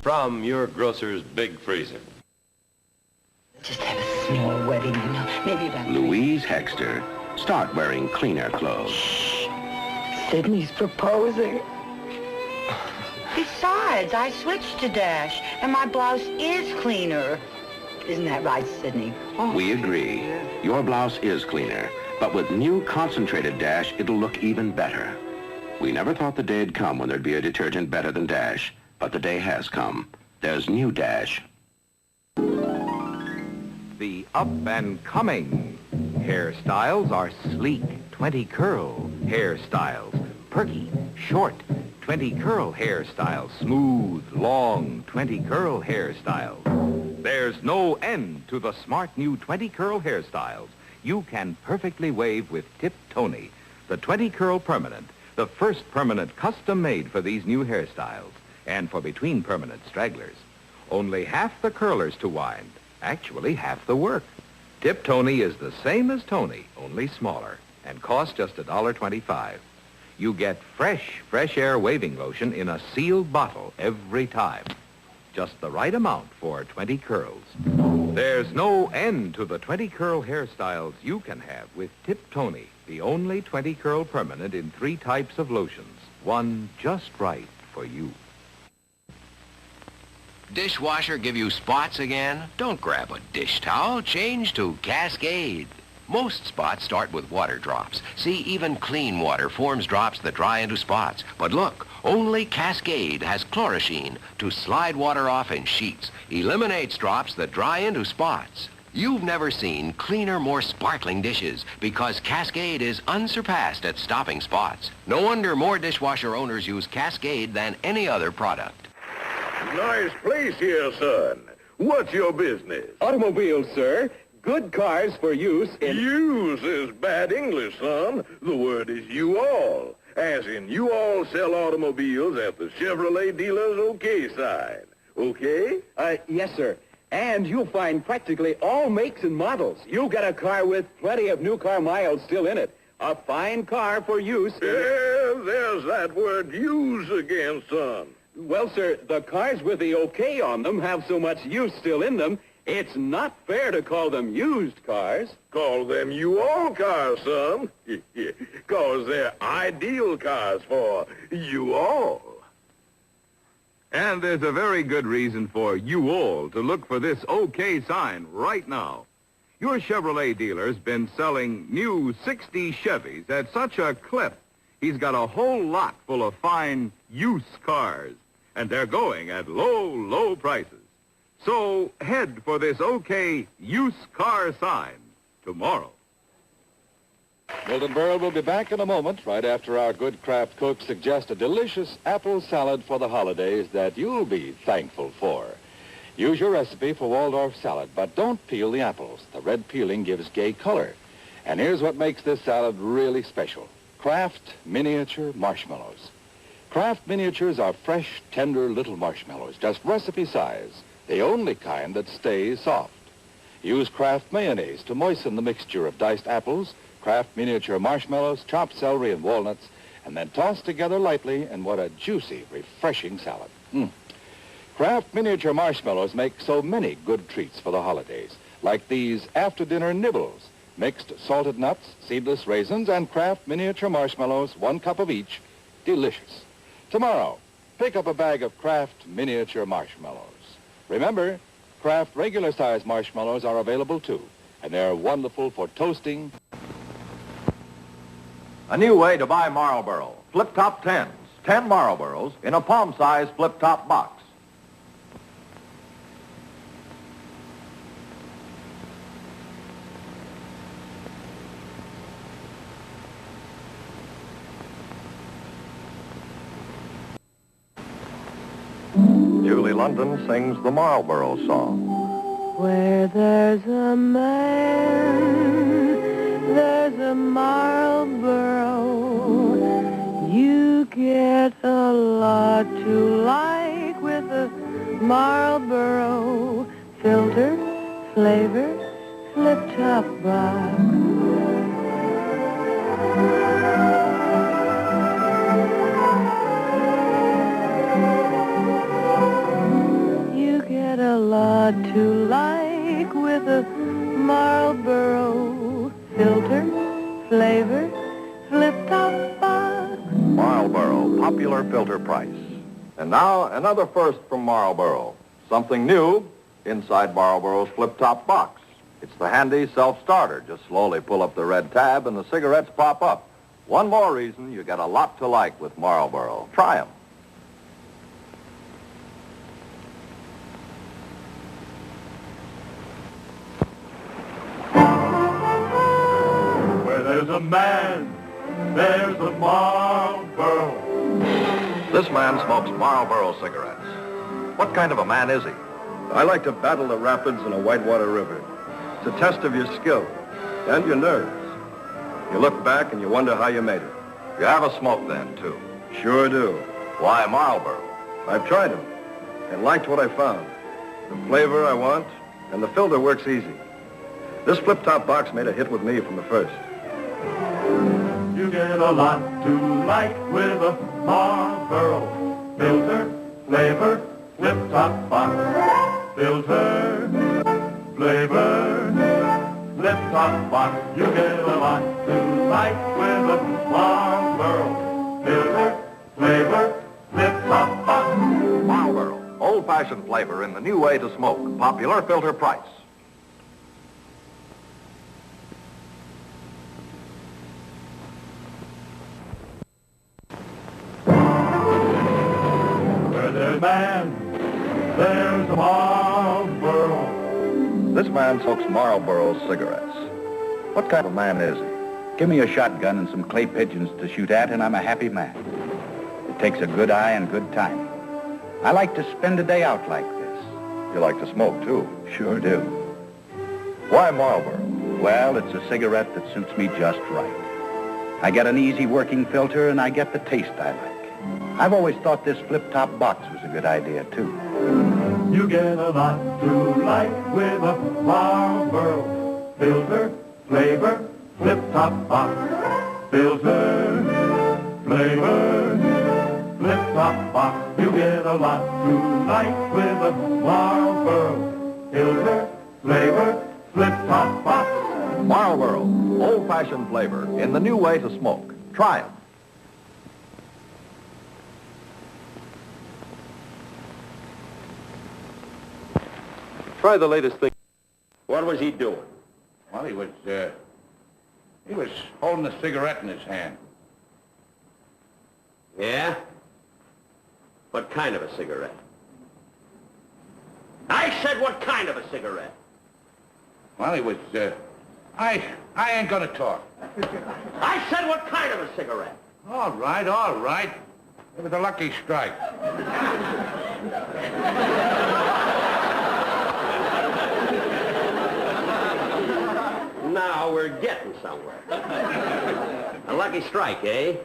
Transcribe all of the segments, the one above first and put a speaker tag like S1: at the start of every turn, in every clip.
S1: From your grocer's big freezer.
S2: Just have a small wedding, you know. Maybe about
S3: Louise Hexter, start wearing cleaner clothes.
S2: Sydney's proposing.
S4: Besides, I switched to Dash, and my blouse is cleaner. Isn't that right, Sydney?
S2: Oh.
S3: We agree. Your blouse is cleaner, but with new concentrated Dash, it'll look even better. We never thought the day'd come when there'd be a detergent better than Dash, but the day has come. There's new Dash.
S5: The up-and-coming hairstyles are sleek, 20-curl hairstyles. Perky, short, 20-curl hairstyles. Smooth, long, 20-curl hairstyles. There's no end to the smart new 20-curl hairstyles. You can perfectly wave with Tip Tony, the 20-curl permanent, the first permanent custom-made for these new hairstyles and for between-permanent stragglers. Only half the curlers to wind, actually half the work. Tip Tony is the same as Tony, only smaller, and costs just $1.25. You get fresh air waving lotion in a sealed bottle every time. Just the right amount for 20 curls. There's no end to the 20-curl hairstyles you can have with Tip Tony, the only 20-curl permanent in 3 types of lotions. One just right for you.
S6: Dishwasher give you spots again? Don't grab a dish towel. Change to Cascade. Most spots start with water drops. See, even clean water forms drops that dry into spots. But look, only Cascade has chlorine to slide water off in sheets. Eliminates drops that dry into spots. You've never seen cleaner, more sparkling dishes because Cascade is unsurpassed at stopping spots. No wonder more dishwasher owners use Cascade than any other product.
S7: Nice place here, son. What's your business?
S8: Automobiles, sir. Good cars for use in...
S7: Use is bad English, son. The word is you-all. As in, you-all sell automobiles at the Chevrolet dealer's OK sign. Okay?
S8: Yes, sir. And you'll find practically all makes and models. You'll get a car with plenty of new car miles still in it. A fine car for use.
S7: Yeah, there's that word use again, son.
S8: Well, sir, the cars with the OK on them have so much use still in them, it's not fair to call them used cars.
S7: Call them you-all cars, son. 'Cause they're ideal cars for you-all.
S5: And there's a very good reason for you all to look for this OK sign right now. Your Chevrolet dealer's been selling new 60 Chevys at such a clip, he's got a whole lot full of fine use cars. And they're going at low prices. So head for this OK use car sign tomorrow.
S9: Milton Berle will be back in a moment, right after our good craft cooks suggest a delicious apple salad for the holidays that you'll be thankful for. Use your recipe for Waldorf salad, but don't peel the apples. The red peeling gives gay color. And here's what makes this salad really special. Kraft miniature marshmallows. Kraft miniatures are fresh, tender little marshmallows, just recipe size, the only kind that stays soft. Use Kraft mayonnaise to moisten the mixture of diced apples, Kraft miniature marshmallows, chopped celery, and walnuts, and then toss together lightly, and what a juicy, refreshing salad. Kraft miniature marshmallows make so many good treats for the holidays, like these after-dinner nibbles, mixed salted nuts, seedless raisins, and Kraft miniature marshmallows, 1 cup of each. Delicious. Tomorrow, pick up a bag of Kraft miniature marshmallows. Remember, Kraft regular-size marshmallows are available too, and they're wonderful for toasting.
S10: A new way to buy Marlboro. Flip-top 10s. 10 Marlboros in a palm-sized flip-top box. Julie London sings the Marlboro song.
S11: Where there's a man, there's a Marlboro. You get a lot to like with a Marlboro. Filter, flavor, flip-top box. lot to like with a Marlboro filter, flavor, flip-top box.
S10: Marlboro, popular filter price. And now, another first from Marlboro. Something new inside Marlboro's flip-top box. It's the handy self-starter. Just slowly pull up the red tab and the cigarettes pop up. One more reason you get a lot to like with Marlboro. Try them.
S7: Where there's a man, there's a Marlboro.
S10: This man smokes Marlboro cigarettes. What kind of a man is he?
S7: I like to battle the rapids in a whitewater river. It's a test of your skill and your nerves. You look back and you wonder how you made it.
S10: You have a smoke then, too.
S7: Sure do.
S10: Why Marlboro?
S7: I've tried them and liked what I found. The flavor I want, and the filter works easy. This flip-top box made a hit with me from the first. You get a lot to like with a Marlboro filter, flavor, flip-top box. Filter, flavor, flip-top box. You get a lot to like with a Marlboro filter, flavor, flip-top box.
S10: Marlboro, old-fashioned flavor in the new way to smoke. Popular filter price.
S7: Where there's a man, there's a Marlboro.
S10: This man smokes Marlboro cigarettes. What kind of man is he?
S12: Give me a shotgun and some clay pigeons to shoot at, and I'm a happy man. It takes a good eye and good timing. I like to spend a day out like this.
S10: You like to smoke, too?
S12: Sure do.
S10: Why Marlboro?
S12: Well, it's a cigarette that suits me just right. I get an easy working filter, and I get the taste I like. I've always thought this flip-top box was a good idea, too.
S7: You get a lot to like with a Marlboro filter, flavor, flip-top box. Filter, flavor, flip-top box. You get a lot to like with a Marlboro filter, flavor, flip-top box.
S10: Marlboro, old-fashioned flavor in the new way to smoke. Try them.
S1: Try the latest thing. What was he doing?
S13: Well, he was holding a cigarette in his hand.
S1: Yeah? What kind of a cigarette? I said what kind of a cigarette?
S13: Well, he was, I ain't gonna talk.
S1: I said what kind of a cigarette?
S13: All right, all right. It was a lucky strike.
S1: Now we're getting somewhere. A lucky strike, eh?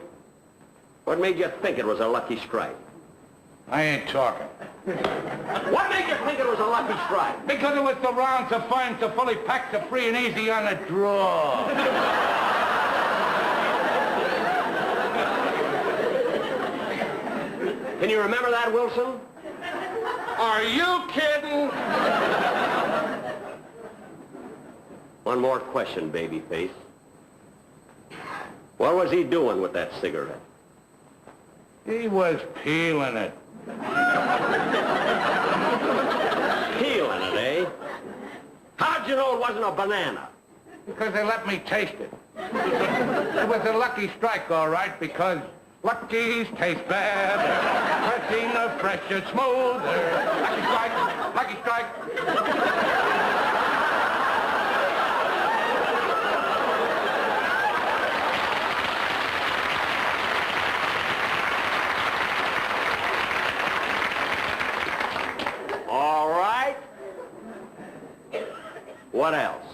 S1: What made you think it was a lucky strike?
S13: I ain't talking.
S1: What made you think it was a lucky strike?
S13: Because it was so round, so fine, so fully packed, so free and easy on the draw.
S1: Can you remember that, Wilson?
S13: Are you kidding?
S1: One more question, babyface. What was he doing with that cigarette?
S13: He was peeling it.
S1: Peeling it, eh? How'd you know it wasn't a banana?
S13: Because they let me taste it. It was a lucky strike, all right, because luckies taste bad. Fresher, fresher, smoother. Lucky strike, lucky strike.
S1: All right. What else?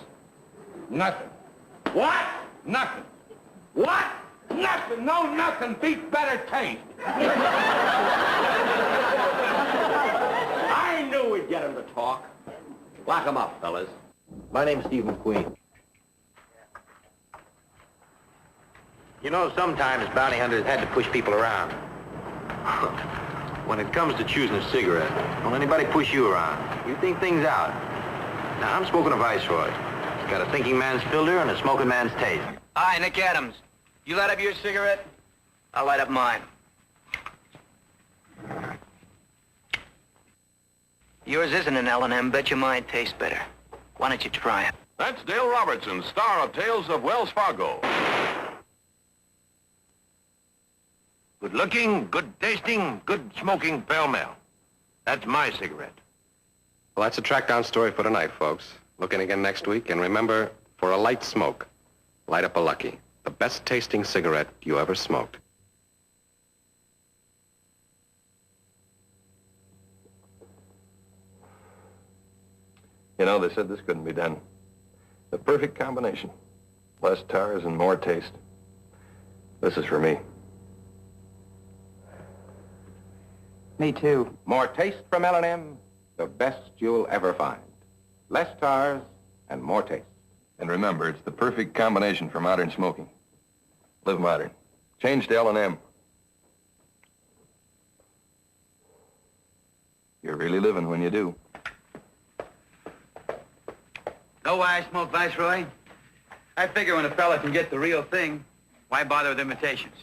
S13: Nothing.
S1: What?
S13: Nothing.
S1: What?
S13: Nothing. No nothing. Beats better taste.
S1: I knew we'd get him to talk. Lock him up, fellas.
S14: My name's Steve McQueen. You know, sometimes bounty hunters had to push people around. when it comes to choosing a cigarette, don't anybody push you around. You think things out. Now, I'm smoking a Viceroy. It's got a thinking man's filter and a smoking man's taste.
S15: Hi, Nick Adams. You light up your cigarette? I'll light up mine. Yours isn't an L&M. Bet your mine tastes better. Why don't you try it?
S16: That's Dale Robertson, star of Tales of Wells Fargo.
S6: Good looking, good tasting, good smoking pell-mell. That's my cigarette.
S17: Well, that's a track-down story for tonight, folks. Look in again next week, and remember, for a light smoke, light up a Lucky, the best-tasting cigarette you ever smoked.
S7: You know, they said this couldn't be done. The perfect combination. Less tars and more taste. This is for me.
S5: Me too. More taste from L&M, the best you'll ever find. Less tars and more taste.
S7: And remember, it's the perfect combination for modern smoking. Live modern. Change to L&M. You're really living when you do.
S15: Know why I smoke Viceroy? I figure when a fella can get the real thing, why bother with imitations?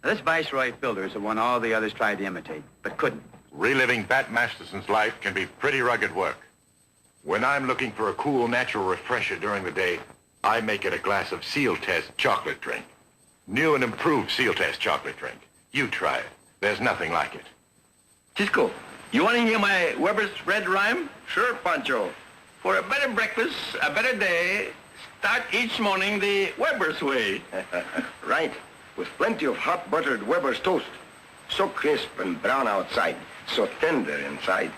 S15: Now, this Viceroy filter is the one all the others tried to imitate, but couldn't.
S16: Reliving Bat Masterson's life can be pretty rugged work. When I'm looking for a cool, natural refresher during the day, I make it a glass of Seal Test chocolate drink. New and improved Seal Test chocolate drink. You try it. There's nothing like it.
S15: Cisco, you want to hear my Weber's Red rhyme?
S1: Sure, Pancho.
S15: For a better breakfast, a better day, start each morning the Weber's way.
S1: Right. With plenty of hot buttered Weber's toast. So crisp and brown outside. So tender inside.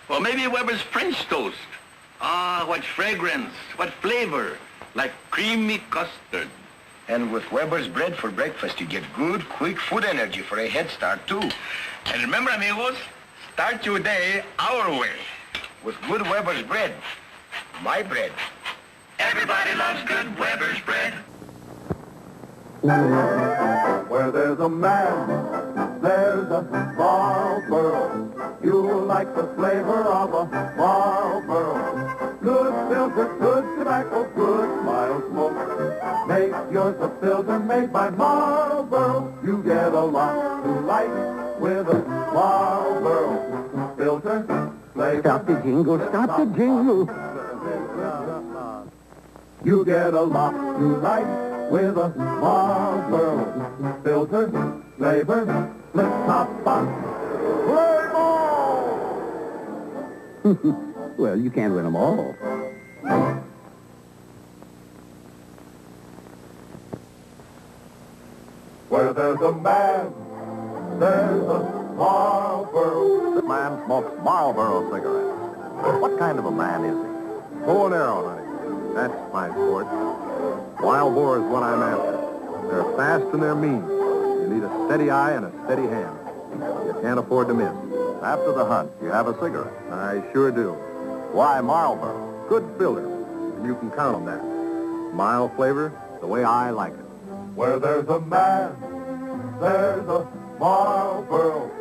S15: Or maybe Weber's French toast. Ah, what fragrance, what flavor. Like creamy custard.
S1: And with Weber's bread for breakfast, you get good, quick food energy for a head start, too.
S15: And remember, amigos, start your day our way.
S1: With good Weber's bread. My bread.
S15: Everybody loves good Weber's bread.
S10: Where there's a man, there's a Marlboro. You'll like the flavor of a Marlboro. Good filter, good tobacco, good mild smoke. Make yours a filter made by Marlboro. You get a lot to like with a Marlboro filter.
S12: Stop the jingle, stop the jingle.
S10: You get a lot to like with a Marlboro filter, flavor, flip top box. Play ball!
S12: Well, you can't win them all.
S10: Where there's a man, there's a Marlboro.
S7: This man smokes Marlboro cigarettes. What kind of a man is he? Bow and arrow hunting. That's my sport. Wild boar is what I'm after. They're fast and they're mean. You need a steady eye and a steady hand. You can't afford to miss. After the hunt, you have a cigarette. I sure do. Why Marlboro? Good filter. And you can count on that. Mild flavor, the way I like it.
S10: Where there's a man, there's a Marlboro.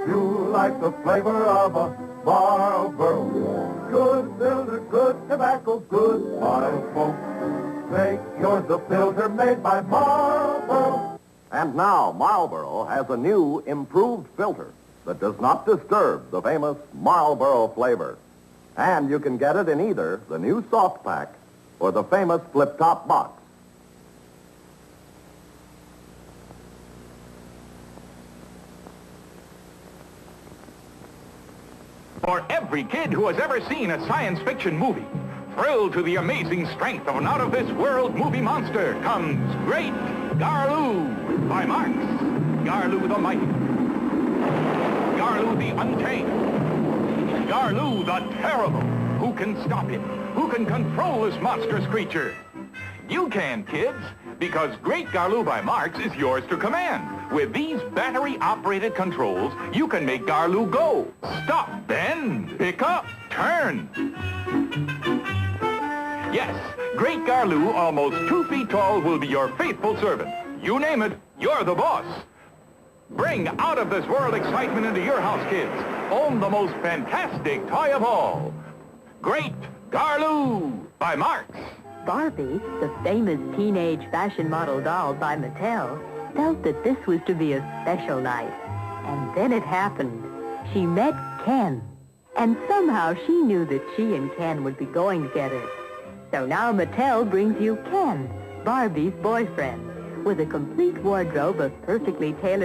S10: You like the flavor of a Marlboro. Good filter, good tobacco, good mild smoke. Make yours a filter made by Marlboro.
S7: And now Marlboro has a new, improved filter that does not disturb the famous Marlboro flavor. And you can get it in either the new soft pack or the famous flip-top box.
S8: For every kid who has ever seen a science fiction movie, thrilled to the amazing strength of an out-of-this-world movie monster, comes Great Garloo by Marx. Garloo the mighty. Garloo the untamed. Garloo the terrible. Who can stop him? Who can control this monstrous creature? You can, kids, because Great Garloo by Marx is yours to command. With these battery-operated controls, you can make Garloo go, stop, bend, pick up, turn. Yes, Great Garloo, almost 2 feet tall, will be your faithful servant. You name it, you're the boss. Bring out-of-this-world excitement into your house, kids. Own the most fantastic toy of all. Great Garloo by Marx.
S18: Barbie, the famous teenage fashion model doll by Mattel, felt that this was to be a special night. And then it happened. She met Ken. And somehow she knew that she and Ken would be going together. So now Mattel brings you Ken, Barbie's boyfriend, with a complete wardrobe of perfectly tailored